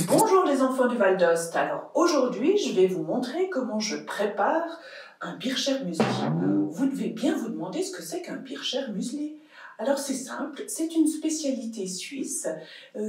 Bonjour les enfants du Val d'Ost. Alors aujourd'hui, je vais vous montrer comment je prépare un Bircher Müsli. Vous devez bien vous demander ce que c'est qu'un Bircher Müsli. Alors c'est simple, c'est une spécialité suisse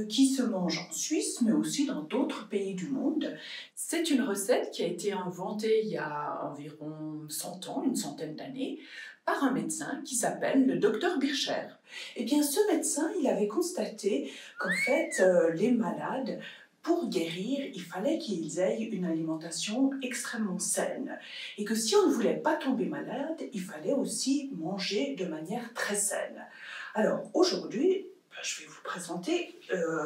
qui se mange en Suisse mais aussi dans d'autres pays du monde. C'est une recette qui a été inventée il y a environ 100 ans, une centaine d'années, par un médecin qui s'appelle le docteur Bircher. Eh bien ce médecin, il avait constaté qu'en fait les malades, pour guérir, il fallait qu'ils aient une alimentation extrêmement saine. Et que si on ne voulait pas tomber malade, il fallait aussi manger de manière très saine. Alors aujourd'hui, je vais vous présenter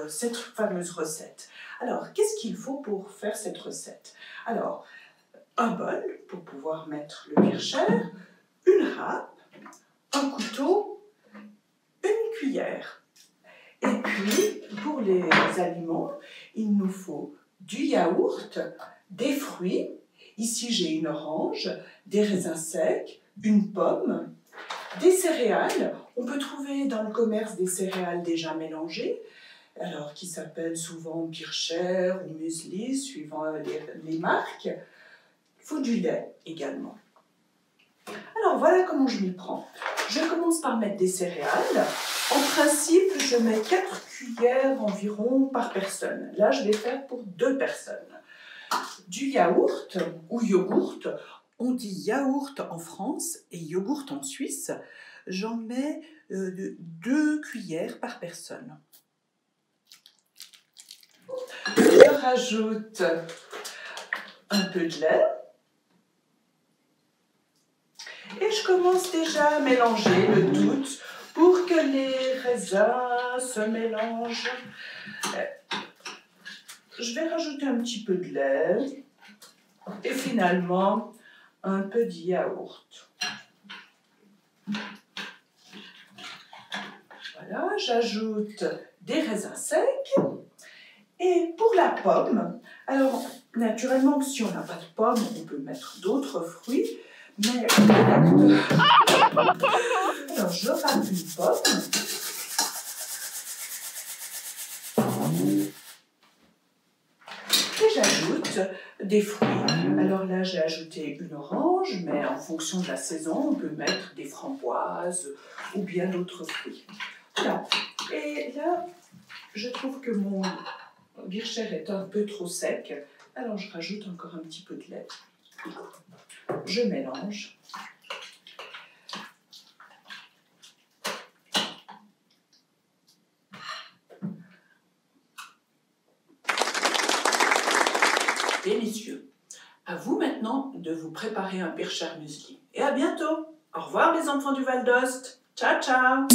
cette fameuse recette. Alors, qu'est-ce qu'il faut pour faire cette recette? Alors, un bol pour pouvoir mettre le Bircher, une râpe, un couteau, une cuillère. Et puis, pour les aliments, il nous faut du yaourt, des fruits. Ici, j'ai une orange, des raisins secs, une pomme, des céréales. On peut trouver dans le commerce des céréales déjà mélangées, alors qui s'appellent souvent Bircher ou muesli, suivant les marques. Il faut du lait également. Alors, voilà comment je m'y prends. Je commence par mettre des céréales. En principe, je mets 4 cuillères environ par personne. Là, je vais faire pour 2 personnes. Du yaourt ou yogourt. On dit yaourt en France et yogourt en Suisse. J'en mets 2 cuillères par personne. Je rajoute un peu de lait. Et je commence déjà à mélanger le tout pour que les raisins se mélangent. Je vais rajouter un petit peu de lait et finalement un peu de yaourt. Voilà, j'ajoute des raisins secs. Et pour la pomme, alors naturellement si on n'a pas de pomme, on peut mettre d'autres fruits. Mais alors, je râpe une pomme. Et j'ajoute des fruits. Alors là, j'ai ajouté une orange, mais en fonction de la saison, on peut mettre des framboises ou bien d'autres fruits. Voilà. Et là, je trouve que mon Bircher est un peu trop sec. Alors, je rajoute encore un petit peu de lait. Je mélange. Délicieux. À vous maintenant de vous préparer un Bircher Müsli. Et à bientôt. Au revoir les enfants du Val d'Ost. Ciao, ciao.